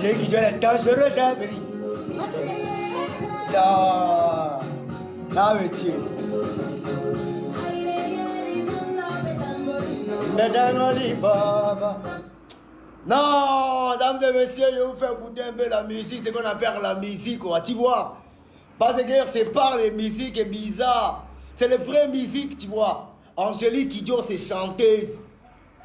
Angélique Kidjo, elle est dangereuse, hein, Béni. Non. Non, monsieur. Non, dames et messieurs, je vais vous faire écouter un peu la musique, c'est qu'on appelle la musique, quoi, tu vois. Parce que c'est pas les musiques est bizarre. C'est les vraies musiques, tu vois. Angélique Kidjo, c'est chanteuse,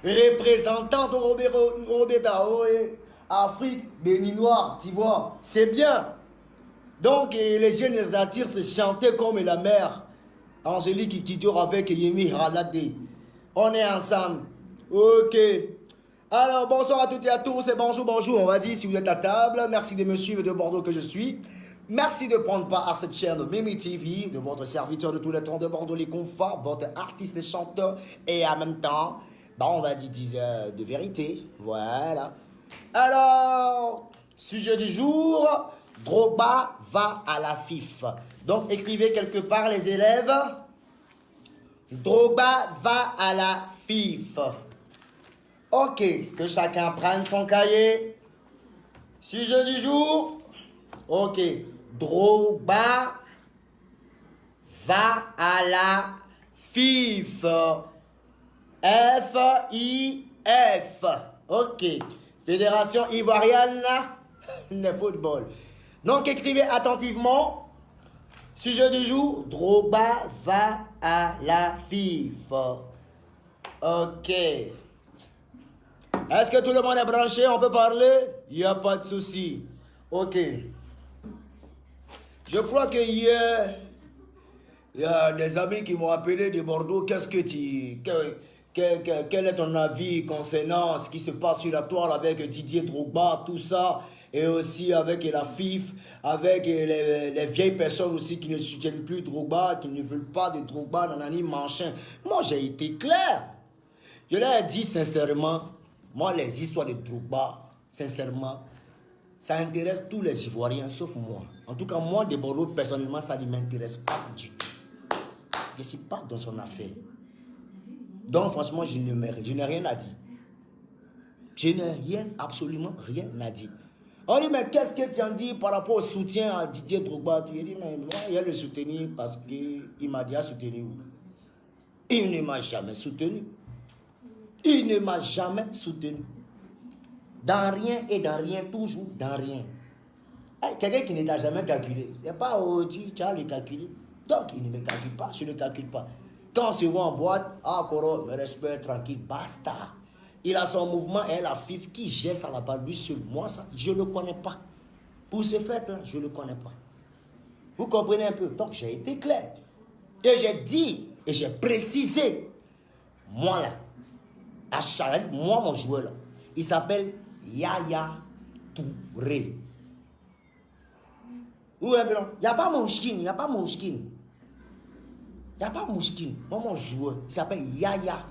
représentante de Robert Daoé, Afrique, béninois, tu vois. C'est bien. Donc, les jeunes les attirent, c'est chanter comme la mère. Angélique Kidjo avec Yemi Halade. On est ensemble. Ok. Alors, bonsoir à toutes et à tous et bonjour, bonjour. On va dire si vous êtes à table. Merci de me suivre de Bordeaux que je suis. Merci de prendre part à cette chaîne de Mimi TV, de votre serviteur de tous les temps de Bordeaux, les confins, votre artiste et chanteur. Et en même temps, bah, on va dire diseur de vérité. Voilà. Alors, sujet du jour, Drogba va à la FIF. Donc, écrivez quelque part les élèves. Drogba va à la FIF. Ok, que chacun prenne son cahier. Sujet du jour. Ok, Drogba va à la FIF. F-I-F. Ok, Fédération Ivoirienne de football. Donc écrivez attentivement. Sujet du jour, Drogba va à la FIF. Ok. Est-ce que tout le monde est branché? On peut parler? Il n'y a pas de souci. Ok. Je crois que hier, il y a des amis qui m'ont appelé de Bordeaux. Qu'est-ce que tu... Quel est ton avis concernant ce qui se passe sur la toile avec Didier Drogba, tout ça, et aussi avec la FIF, avec les vieilles personnes aussi qui ne soutiennent plus Drogba, qui ne veulent pas de Drogba, nanani, machin. Moi, j'ai été clair. Je leur ai dit sincèrement, moi, les histoires de Drogba, sincèrement, ça intéresse tous les Ivoiriens, sauf moi. En tout cas, moi, de Bordeaux, personnellement, ça ne m'intéresse pas du tout. Je ne suis pas dans son affaire. Donc, franchement, je n'ai rien à dire. Je n'ai rien, absolument rien à dire. On dit, mais qu'est-ce que tu en dis par rapport au soutien à Didier Drogba? Tu dis, mais moi, il a le soutenir parce qu'il m'a déjà soutenu. Il ne m'a jamais soutenu. Il ne m'a jamais soutenu. Dans rien et dans rien, toujours dans rien. Quelqu'un qui ne t'a jamais calculé, c'est pas tu as le calculé. Donc, il ne me calcule pas, je ne calcule pas. Quand on se voit en boîte, Koro, me respect, tranquille, basta. Il a son mouvement et la FIF qui gère ça là-bas, lui seul. Moi, ça, je ne le connais pas. Pour ce fait-là, je ne le connais pas. Vous comprenez un peu? Donc, j'ai été clair. Et j'ai dit, et j'ai précisé, moi là, à Charles, moi mon joueur là, il s'appelle Yaya Touré. Oui, il n'y a pas Mouchkine, il n'y a pas Mouchkine. Il n'y a pas Mouchkine. Moi, mon joueur, il s'appelle Yaya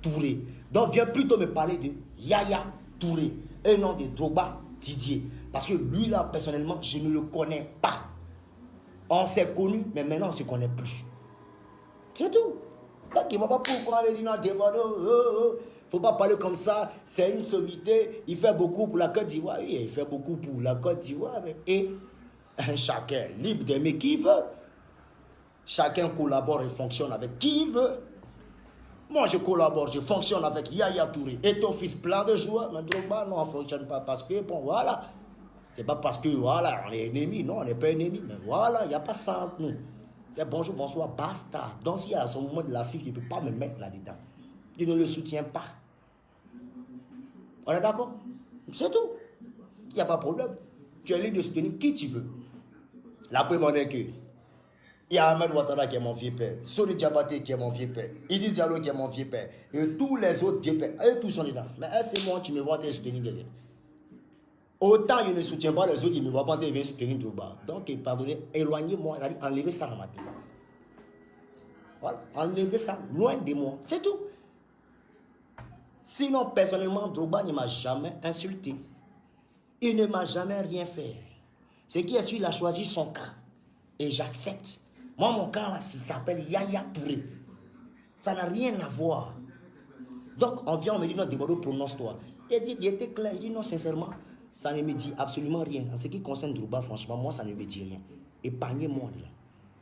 Touré. Donc, viens plutôt me parler de Yaya Touré et non de Drogba Didier. Parce que lui, là, personnellement, je ne le connais pas. On s'est connu, mais maintenant, on ne se connaît plus. C'est tout. Donc, il ne va pas pourquoi il dit non, il ne faut pas parler comme ça. C'est une sommité. Il fait beaucoup pour la Côte d'Ivoire. Oui, il fait beaucoup pour la Côte d'Ivoire. Et chacun libre d'aimer qui veut. Chacun collabore et fonctionne avec qui il veut. Moi, je collabore, je fonctionne avec Yaya Touré. Et ton fils plein de joueurs, mais Drogba, non, on ne fonctionne pas parce que, bon, voilà. C'est pas parce que, voilà, on est ennemis. Non, on n'est pas ennemis. Mais voilà, il n'y a pas ça entre nous. C'est bonjour, bonsoir, basta. Donc, s'il y a son moment de la FIF, il ne peut pas me mettre là-dedans. Il ne le soutient pas. On est d'accord? C'est tout. Il n'y a pas de problème. Tu es libre de soutenir qui tu veux. La preuve est que il y a Ahmed Ouattara qui est mon vieux père, Soni Diabaté qui est mon vieux père, Idi Diallo qui est mon vieux père, et tous les autres vieux pères, eux tous sont dedans. Mais c'est moi, tu me vois te soutenir derrière. Autant je ne soutiens pas les autres, ils ne me voient pas te soutenir Drogba. Donc, pardonnez, éloignez-moi, enlevez ça dans ma tête. Voilà, enlevez ça loin de moi, c'est tout. Sinon, personnellement, Drogba ne m'a jamais insulté. Il ne m'a jamais rien fait. C'est qui est sûr, il a choisi son cas. Et j'accepte. Moi, mon cas, là, il s'appelle Yaya Touré. Ça n'a rien à voir. Donc, on vient, on me dit, non, Deboro, prononce-toi. Il était clair, il dit, non, sincèrement, Ça ne me dit absolument rien. En ce qui concerne Drogba, franchement, moi, ça ne me dit rien. Épargnez-moi, là.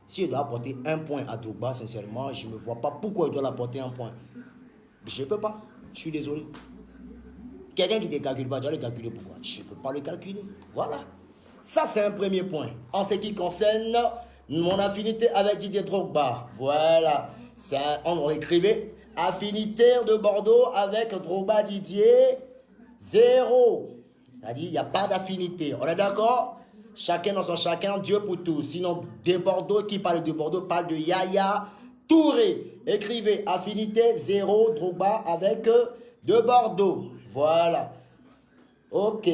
Si je dois apporter un point à Drogba, sincèrement, je ne vois pas pourquoi je dois l'apporter un point. Je ne peux pas. Je suis désolé. Quelqu'un qui ne calcule pas, tu vas le calculer pourquoi? Je ne peux pas le calculer. Voilà. Ça, c'est un premier point. En ce qui concerne mon affinité avec Didier Drogba. Voilà. On écrivait affinité de Bordeaux avec Drogba Didier, 0. C'est-à-dire, il n'y a pas d'affinité. On est d'accord? Chacun dans son chacun, Dieu pour tous. Sinon, de Bordeaux, qui parle de Bordeaux, parle de Yaya Touré. Écrivez affinité 0, Drogba avec de Bordeaux. Voilà. Ok.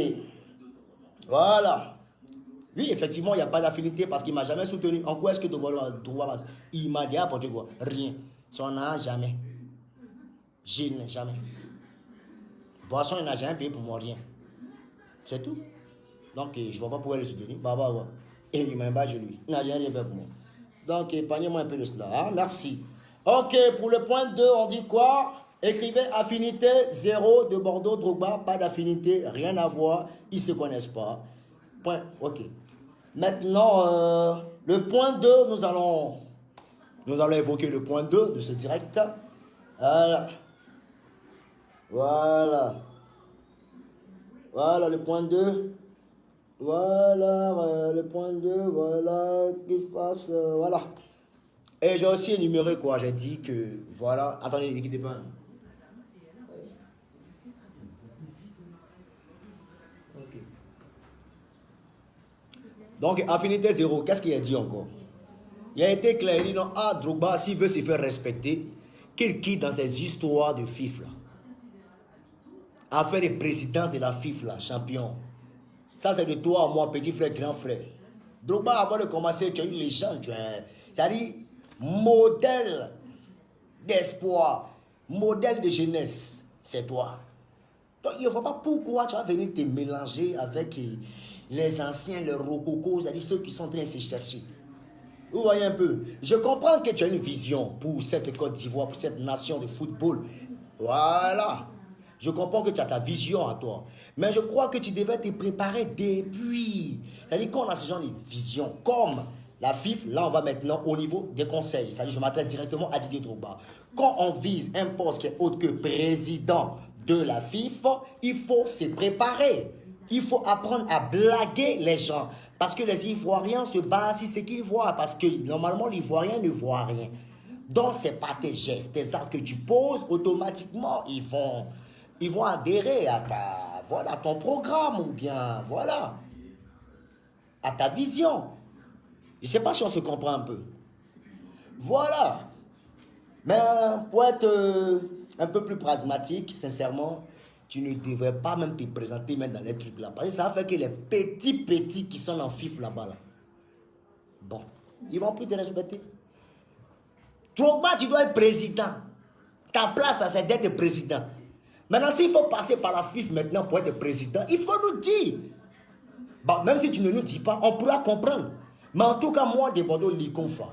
Voilà. Oui, effectivement, il n'y a pas d'affinité parce qu'il ne m'a jamais soutenu. En quoi est-ce que Drogba, il m'a dit apporter quoi? Rien. Son âge, jamais. Gilles, jamais. Boisson, il n'a jamais payé pour moi rien. C'est tout. Donc, je ne vois pas pourquoi le soutenir. Et il m'a pas lui. Il n'a rien fait pour moi. Donc, épargnez-moi un peu de cela. Hein? Merci. Ok, pour le point 2, on dit quoi? Écrivez affinité 0 de Bordeaux, Drogba. Pas d'affinité, rien à voir. Ils ne se connaissent pas. Point. Ok. Maintenant, le point 2, nous allons évoquer le point 2 de ce direct. Voilà. Voilà. Voilà le point 2. Voilà le point 2. Voilà qu'il fasse. Voilà. Et j'ai aussi énuméré quoi? J'ai dit que. Voilà. Attendez, ne quittez pas. Ok. Donc, affinité 0. Qu'est-ce qu'il a dit encore? Il a été clair. Il dit non. Ah, Drogba, s'il veut se faire respecter, qu'il quitte dans ces histoires de FIFA. À faire les présidences de la FIFA, là, champion. Ça, c'est de toi à moi, petit frère, grand frère. Drogba, avant de commencer, tu es une légende. C'est-à-dire, modèle d'espoir, modèle de jeunesse, c'est toi. Donc, il ne faut pas pourquoi tu vas venir te mélanger avec les anciens, les rococos, c'est-à-dire ceux qui sont en train de se chercher. Vous voyez un peu. Je comprends que tu as une vision pour cette Côte d'Ivoire, pour cette nation de football. Voilà. Je comprends que tu as ta vision à toi. Mais je crois que tu devais te préparer depuis. C'est-à-dire qu'on a ce genre de vision. Comme la FIFA, là on va maintenant au niveau des conseils. C'est-à-dire je m'adresse directement à Didier Drogba. Quand on vise un poste qui est autre que président de la FIFA, il faut se préparer. Il faut apprendre à blaguer les gens. Parce que les Ivoiriens se basent sur ce qu'ils voient. Parce que normalement l'Ivoirien ne voit rien. Donc ce n'est pas tes gestes, tes actes que tu poses, automatiquement ils vont adhérer à à ton programme ou bien, voilà, à ta vision. Je ne sais pas si on se comprend un peu. Voilà. Mais pour être un peu plus pragmatique, sincèrement, tu ne devrais pas même te présenter même dans les trucs là. Parce que ça fait que les petits qui sont en FIFA là-bas, là, bon, ils vont plus te respecter. Drogba, tu dois être président. Ta place, c'est d'être président. Maintenant, s'il faut passer par la FIFA maintenant pour être président, il faut nous dire. Bon, même si tu ne nous dis pas, on pourra comprendre. Mais en tout cas, moi, de Bordeaux, Likonfa,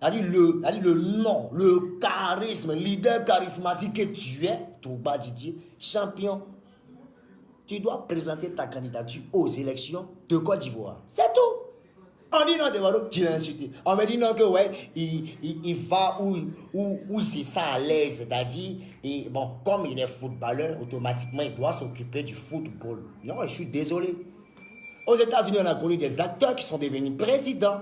le nom, le charisme, leader charismatique que tu es, Drogba Didier, champion, tu dois présenter ta candidature aux élections de Côte d'Ivoire. C'est tout. On dit non, de Bordeaux, tu l'as insulté. On me dit non que ouais, il va où il se sent à l'aise. C'est-à-dire, bon, comme il est footballeur, automatiquement, il doit s'occuper du football. Non, je suis désolé. Aux États-Unis, on a connu des acteurs qui sont devenus présidents.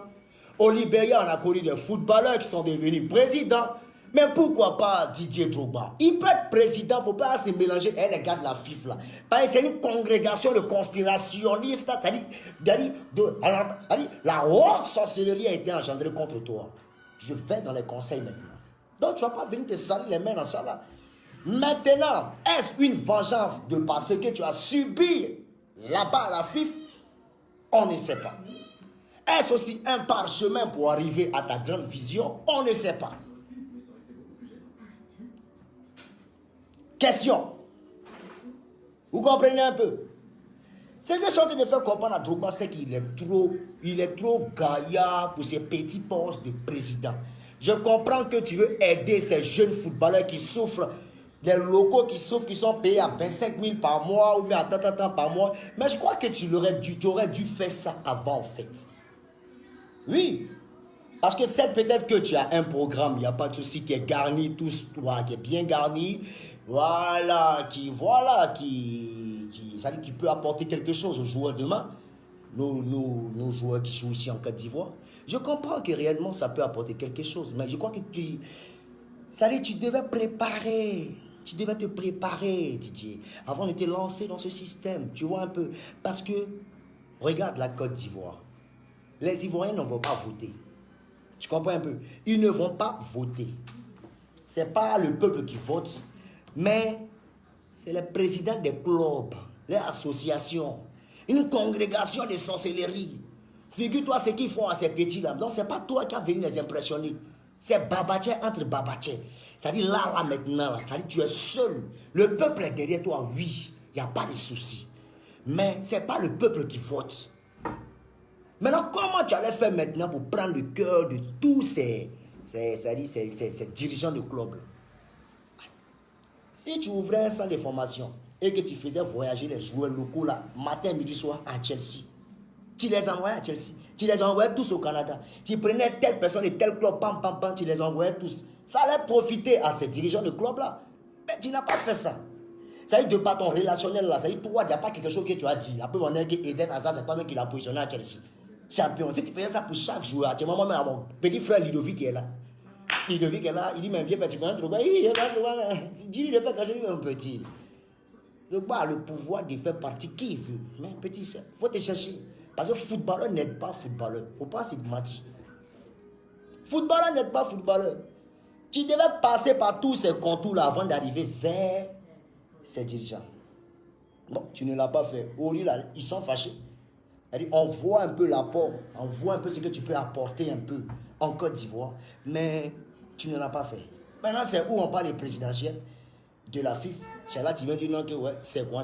Au Libéria, on a connu des footballeurs qui sont devenus présidents. Mais pourquoi pas Didier Drogba? Il peut être président, il ne faut pas se mélanger. Les gars de la FIFA là. Parce que c'est une congrégation de conspirationnistes. C'est-à-dire, la haute sorcellerie a été engendrée contre toi. Je vais dans les conseils maintenant. Donc tu ne vas pas venir te salir les mains dans ça là. Maintenant, est-ce une vengeance de parce que tu as subi là-bas à la FIFA? On ne sait pas. Est-ce aussi un parchemin pour arriver à ta grande vision? On ne sait pas. Question. Vous comprenez un peu? Ce que je suis en train de faire comprendre à Drogba, c'est qu'il est trop gaillard pour ces petits postes de président. Je comprends que tu veux aider ces jeunes footballeurs qui souffrent Les locaux qui souffrent, qui sont payés à 25 000 par mois ou bien à tant par mois. Mais je crois que tu aurais dû faire ça avant en fait. Oui. Parce que c'est peut-être que tu as un programme, il n'y a pas de souci, qui est garni, tout, qui est bien garni. Voilà, ça dit qui peut apporter quelque chose aux joueurs demain. Nos joueurs qui jouent ici en Côte d'Ivoire. Je comprends que réellement ça peut apporter quelque chose. Mais je crois que ça dit, tu devais préparer. Tu devais te préparer, Didier, avant de te lancer dans ce système. Tu vois un peu. Parce que, regarde la Côte d'Ivoire. Les Ivoiriens ne vont pas voter. Tu comprends un peu? Ils ne vont pas voter. Ce n'est pas le peuple qui vote, mais c'est les présidents des clubs, les associations, une congrégation de sorcellerie. Figure-toi ce qu'ils font à ces petits-là. Donc, ce n'est pas toi qui as venu les impressionner. C'est Babatché entre Babatché. C'est-à-dire là maintenant, là, ça dit tu es seul. Le peuple est derrière toi, oui. Il n'y a pas de souci. Mais ce n'est pas le peuple qui vote. Maintenant, comment tu allais faire maintenant pour prendre le cœur de tous ces dirigeants de club? Si tu ouvrais un centre de formation et que tu faisais voyager les joueurs locaux là, matin, midi, soir à Chelsea, tu les envoyais à Chelsea, tu les envoyais tous au Canada, tu prenais telle personne et tel club, pam, pam, pam, tu les envoyais tous. Ça allait profiter à ces dirigeants de club là. Mais tu n'as pas fait ça. Ça veut dire de par ton relationnel là, ça veut dire toi, il n'y a pas quelque chose que tu as dit. Après, on a dit Eden Hazard, c'est toi-même qui l'a positionné à Chelsea. Champion. Si tu faisais ça pour chaque joueur, actuellement, moi, même mon petit frère Ludovic qui est là. Ludovic est là, il dit, mais viens, tu connais trop. Oui, dis-lui de faire quand j'ai eu un petit. Donc, bah, le pouvoir de faire partie qui veut. Mais petit, il faut te chercher. Parce que footballeur n'aide pas footballeur. Il ne faut pas se mentir. Footballeur n'aide pas footballeur. Tu devais passer par tous ces contours-là avant d'arriver vers ces dirigeants. Non, tu ne l'as pas fait. Aujourd'hui, là, ils sont fâchés. On voit un peu l'apport, on voit un peu ce que tu peux apporter un peu en Côte d'Ivoire, mais tu ne l'as pas fait. Maintenant, c'est où on parle des présidentielles de la FIFA. C'est là que tu viens dire non, que ouais, c'est quoi.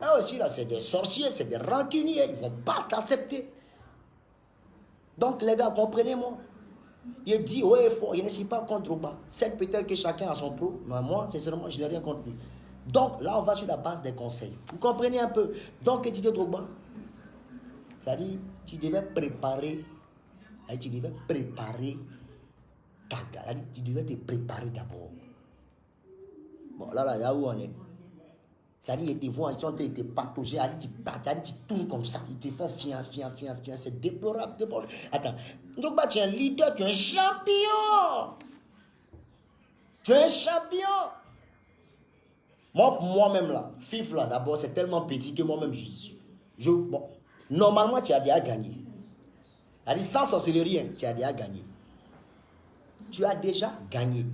Là aussi, là, c'est des sorciers, c'est des rancuniers, ils ne vont pas t'accepter. Donc, les gars, comprenez-moi. Il dit, ouais, il ne suis pas contre Drogba. C'est peut-être que chacun a son pro, mais moi, sincèrement, je n'ai rien contre lui. Donc, là, on va sur la base des conseils. Vous comprenez un peu? Donc, Didier Drogba, c'est-à-dire, tu devais préparer ta gare. Tu devais te préparer d'abord. Bon, là, il y a où on est. C'est-à-dire, ils te voient, ils sont en train de te patauger, tu tournes comme ça, ils te font fian, c'est déplorable. Attends, donc bah, tu es un leader, tu es un champion. Tu es un champion. Moi-même là, FIFA là, d'abord, c'est tellement petit que moi-même, bon, normalement, tu as déjà gagné. C'est-à-dire, sans sorcellerie, hein, tu as déjà gagné. Tu as déjà gagné.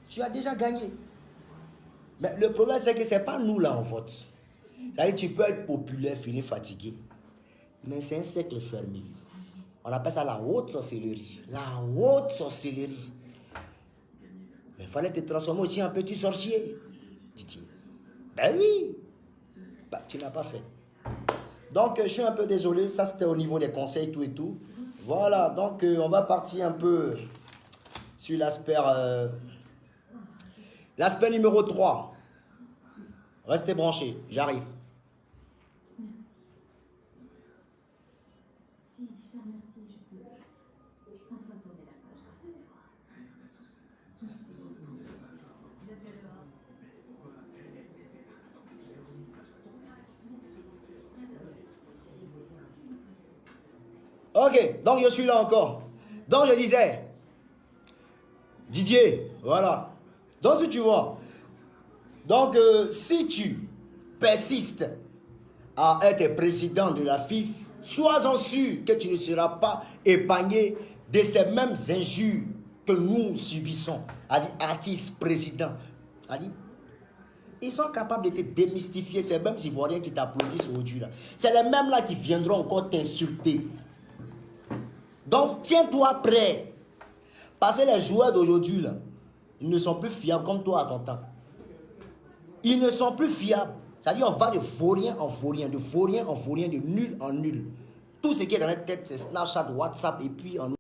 Tu as déjà gagné. Mais le problème, c'est que ce n'est pas nous là en vote. C'est-à-dire, tu peux être populaire, finir fatigué. Mais c'est un cercle fermé. On appelle ça la haute sorcellerie. La haute sorcellerie. Mais il fallait te transformer aussi en petit sorcier. Dit-il. Ben oui. Bah, tu n'as pas fait. Donc, je suis un peu désolé. Ça, c'était au niveau des conseils, tout et tout. Voilà. Donc, on va partir un peu sur l'aspect numéro 3. Restez branchés. J'arrive. Ok, donc je suis là encore. Donc je disais, Didier, voilà. Donc si tu vois, donc si tu persistes à être président de la FIFA, sois-en sûr que tu ne seras pas épargné de ces mêmes injures que nous subissons. Artistes, présidents. Ils sont capables de te démystifier, ces mêmes Ivoiriens qui t'applaudissent aujourd'hui. C'est les mêmes là qui viendront encore t'insulter. Donc, tiens-toi prêt. Parce que les joueurs d'aujourd'hui, là, ils ne sont plus fiables comme toi à ton temps. Ils ne sont plus fiables. C'est-à-dire, on va de vaurien en vaurien, de vaurien en vaurien, de nul en nul. Tout ce qui est dans la tête, c'est Snapchat, WhatsApp, et puis en